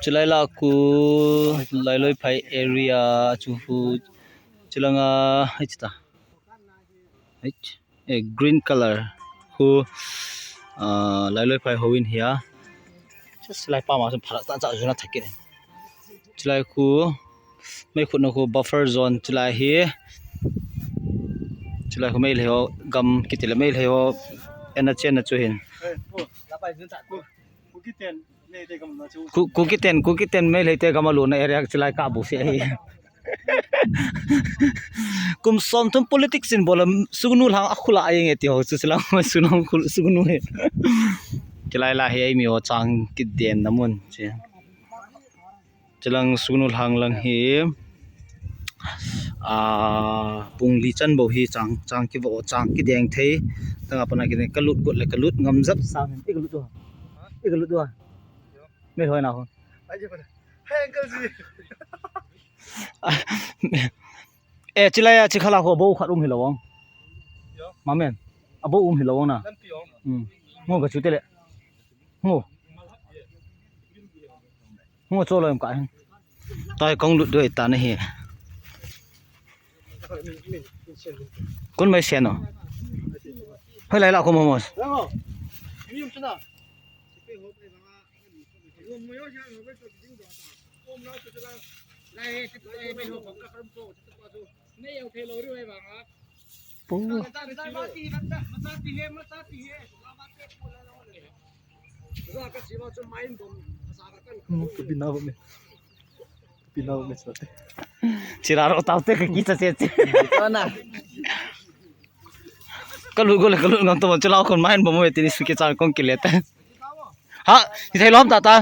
chulai la ku lailoi phai area chu hu chulanga hita a green color hu lailoi phai hoin hia just lai pa ma sun phara ta cha juna thake chulai ku mai khut no ku buffer zone chulai hi chulai ku mai leo gam kitile mai leo ena chen na chu hin ku kiten mai leite gam lu na area chulai ka bu se hi kum som thum politics in bolam sugnu lang akhula ayeng etio chu silang sunam khul sugnu he chulai la he mi o chang ki den namun che chilang sugnu lang hi pungli chan bo hi chang ki bo chang ki deng thei tanga pana ki kalut got le kalut ngam zap sang ikalut do me hoi na ho e chilaya chikhala ho bo khatum hilawang mamen abo hilawang na ngo ga chutele ngo cholo em ka tai kong lut doi ta na hi kun mai sen no hoi lai la ko mo Ciraro taute ke kita se mana kalu gole kalu ngam to chalaw kon main bomo etini suke char kon kileta ha ithai lom ta ta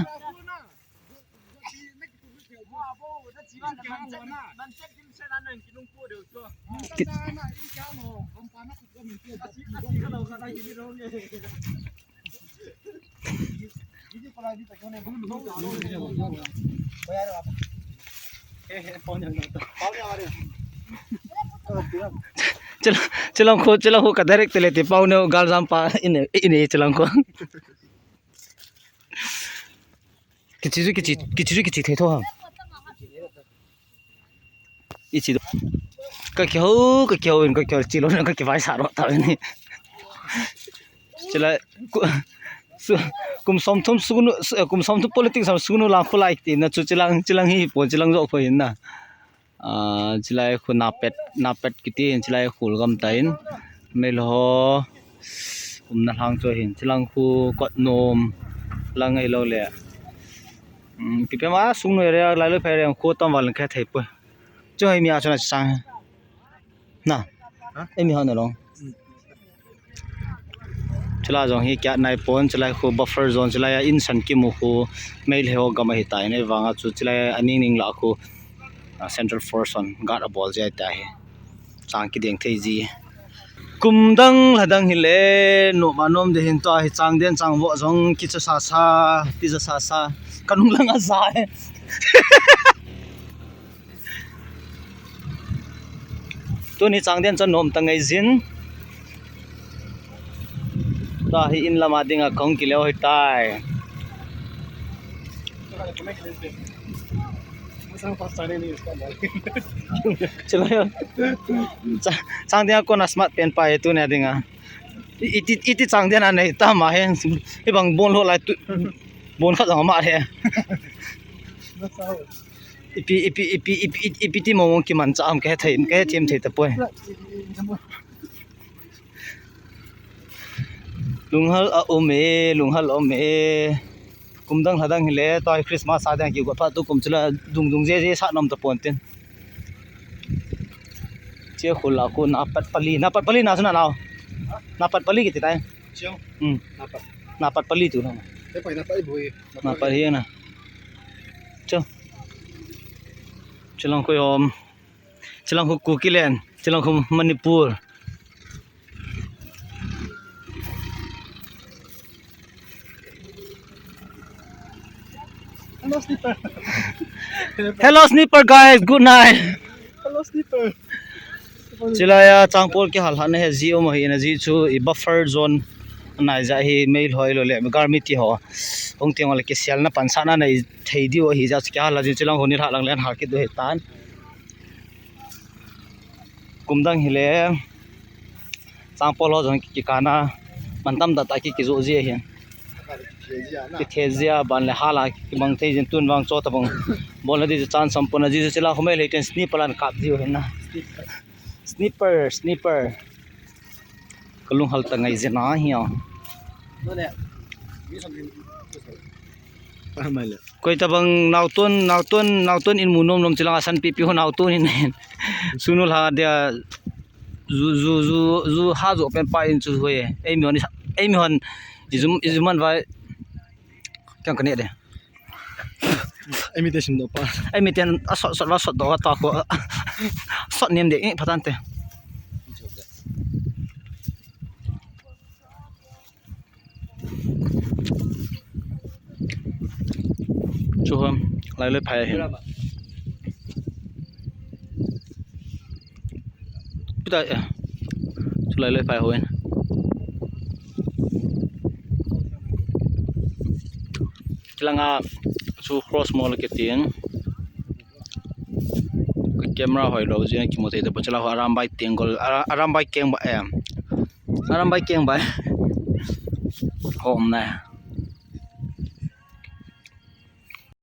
Chelang ko ka direct telete paune gal zampa ine chelang ko kichi the tho ham ichi ka kyo chilo na ka vai sa ro ta ni chela kum som thum politics sam sugnu la khulai ti na chu chilang hi po chilang zo phoin na chilai khu na pet kiti chilai khul gam tain melho na hang cho hin chilang khu kot nom lang ai lo le pipe ma sugnu area lai lo phaire ko tam wal kha thai po cho hi mi a chana sang na emi han lo chila jong hi kya nai pon chilai khu buffer zone chilai in san ki mu khu mail heo gama hi tai nei wanga chu chilai ani ning la khu central force on got a ball jai ta he chang ki deng thei ji kumdang ladang hi le no manom de hin to hi chang den chang wo jong ki cha sa ti cha sa kanung lang a sa he to ni chang den chan nom tangai jin ta hi in lama dinga khong ki leo hi tai chalo chang dia ko na smart pen pa tu ne dinga iti chang dia na nei ta ma he hi bang bon lo lai tu bon kha ma he ipi ti mo ki man cha am ke thai ke chem thai ta poi lunghal ome kumdang hadang hile toy christmas sa dang ki go pha tu kum chula dung je sa nom ta ponten che khula ko na pat pali na suna naw na pat pali ki tai chiao na pat pali tu na te pai na pai boi na pa hi na cho chilang ko yom chilang ko kukilen chilang ko manipur Hello sniper guys, good night. Hello sniper. Chilaya changpol ki hal han he ji o ma hi na ji chu i buffer zone nai za hi mail hoi lo le garmi ti ho ong tiang le ke sial na pan sa na nei thei di o hi ja kya la ji chilang honi ra lang len har ki do he tan kumdang hile changpol ho jong ki kana mantam da ta ki zo ji hian ki thezia ban le hala ki mang thei jin tun wang cho ta bang bol di chan sampuna ji chila khomai le ten sniper lan kap ji hen na sniper kalung hal ta ngai je na hiya koi ta bang nautun in munom nom chilang asan pi pi ho nautun in sunul ha dia zu ha zo pen pa in chu hoye ei mi hon izuman vai kyang kane de imitation do pa ai mi ten sot do ta ko sot nem de phatan te chu hom lai le phai hin pita chu lai le phai hoin chilanga chu cross mall ke tiang camera hoi lo je ki mo te de pachala aram bai tengol aram bai keng ba hom na